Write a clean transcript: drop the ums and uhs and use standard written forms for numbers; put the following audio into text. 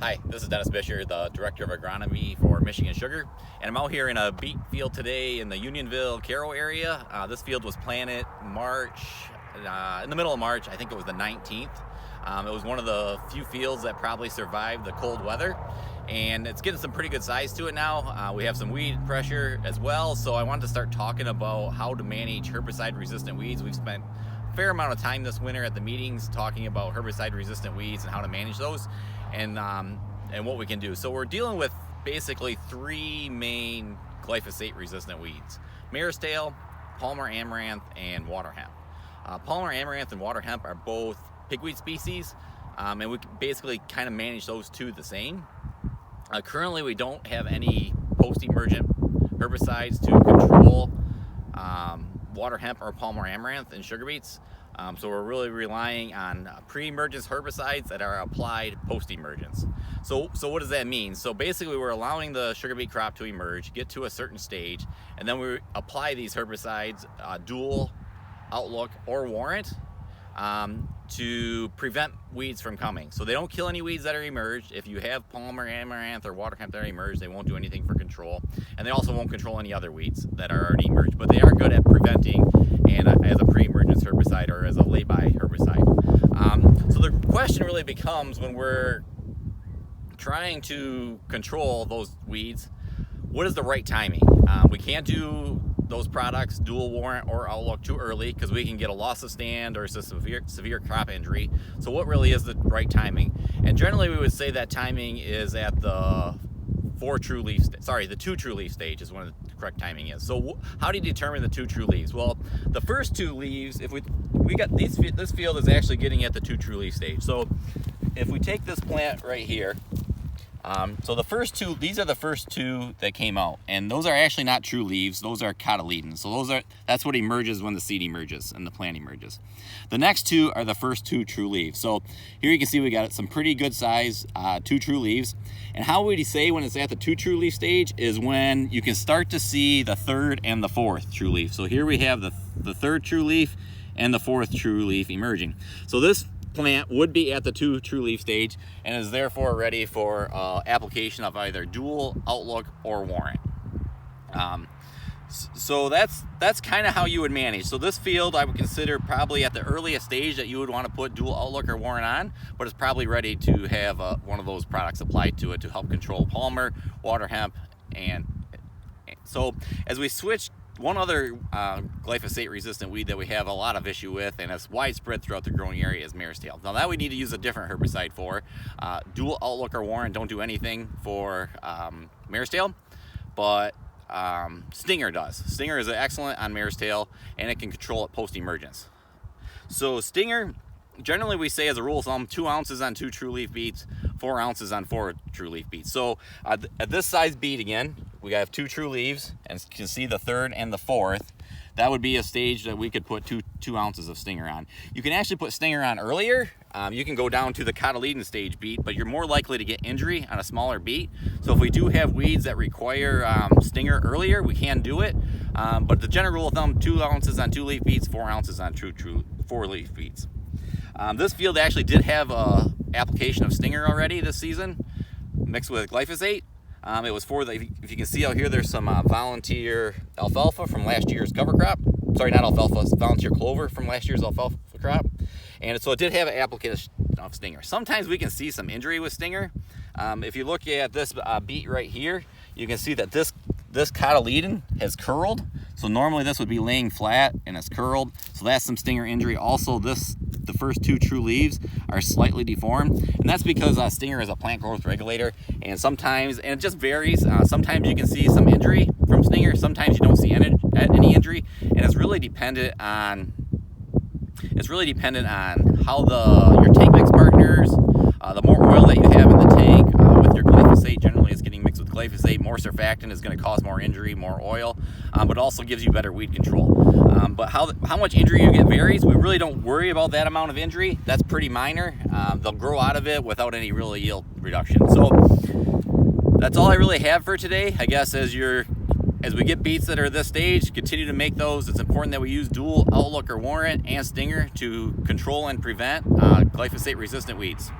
Hi, this is Dennis Bisher, the Director of Agronomy for Michigan Sugar, and I'm out here in a beet field today in the Unionville-Caro area. This field was planted in the middle of March. I think it was the 19th. It was one of the few fields that probably survived the cold weather, and it's getting some pretty good size to it now. We have some weed pressure as well, so I wanted to start talking about how to manage herbicide-resistant weeds. We've spent a fair amount of time this winter at the meetings talking about herbicide-resistant weeds and how to manage those, and what we can do. So we're dealing with basically three main glyphosate-resistant weeds: mare's tail, Palmer amaranth, and water hemp. Palmer amaranth and water hemp are both pigweed species, and we can basically kind of manage those two the same. Currently, we don't have any post-emergent herbicides to control water hemp or Palmer amaranth in sugar beets. So we're really relying on pre-emergence herbicides that are applied post-emergence. So what does that mean? So basically we're allowing the sugar beet crop to emerge, get to a certain stage, and then we apply these herbicides, dual, outlook, or warrant, to prevent weeds from coming. So they don't kill any weeds that are emerged. If you have Palmer amaranth or water hemp that are emerged, they won't do anything for control. And they also won't control any other weeds that are already emerged, but they are good at preventing and as a pre-emergence herbicide or as a lay-by herbicide. So the question really becomes, when we're trying to control those weeds, what is the right timing? We can't do those products, dual warrant or outlook, too early, because we can get a loss of stand or severe crop injury. So what really is the right timing? And generally we would say that timing is at the the 2 true leaf stage is when the correct timing is. So how do you determine the 2 true leaves? Well, the first 2 leaves, if we got these, this field is actually getting at the 2 true leaf stage. So if we take this plant right here, so the first 2, these are the first 2 that came out, and those are actually not true leaves. Those are cotyledons. So that's what emerges when the seed emerges and the plant emerges. The next 2 are the first 2 true leaves. So here you can see we got some pretty good size 2 true leaves. And how would you say when it's at the 2 true leaf stage is when you can start to see the 3rd and the 4th true leaf. So here we have the 3rd true leaf and the 4th true leaf emerging. So this plant would be at the 2 true leaf stage and is therefore ready for application of either dual, outlook, or warrant. So that's kind of how you would manage. So this field I would consider probably at the earliest stage that you would want to put dual, outlook, or warrant on, but it's probably ready to have one of those products applied to it to help control Palmer, water hemp, and so as we switch, one other glyphosate resistant weed that we have a lot of issue with, and it's widespread throughout the growing area, is mare's tail. Now that we need to use a different herbicide for. Dual, outlook, or warrant don't do anything for mare's tail, but Stinger does. Stinger is excellent on mare's tail, and it can control it post-emergence. So Stinger, generally we say as a rule of thumb, 2 ounces on 2 true leaf beets, 4 ounces on 4 true leaf beets. So at this size beet again, we have 2 true leaves, and you can see the 3rd and the 4th. That would be a stage that we could put 2 ounces of Stinger on. You can actually put Stinger on earlier. You can go down to the cotyledon stage beet, but you're more likely to get injury on a smaller beet. So if we do have weeds that require Stinger earlier, we can do it. But the general rule of thumb, 2 ounces on 2 leaf beets, 4 ounces on 4 leaf beets. This field actually did have a application of Stinger already this season, mixed with glyphosate. It was for if you can see out here, there's some volunteer alfalfa from last year's cover crop. Sorry, not alfalfa, it's volunteer clover from last year's alfalfa crop. And so it did have an application of Stinger. Sometimes we can see some injury with Stinger. If you look at this beet right here, you can see that this cotyledon has curled. So normally this would be laying flat and it's curled. So that's some Stinger injury. Also the first 2 true leaves are slightly deformed, and that's because Stinger is a plant growth regulator, and sometimes, and it just varies, sometimes you can see some injury from Stinger, sometimes you don't see any injury, and it's really dependent on how your tank mix partners, the more oil that you have in the tank with your glyphosate, generally it's getting mixed with glyphosate, more surfactant is going to cause more injury, more oil, but also gives you better weed control. But how much injury you get varies. We really don't worry about that amount of injury. That's pretty minor. They'll grow out of it without any real yield reduction. So that's all I really have for today. I guess as we get beets that are this stage, continue to make those. It's important that we use dual, outlook, or warrant and Stinger to control and prevent glyphosate resistant weeds.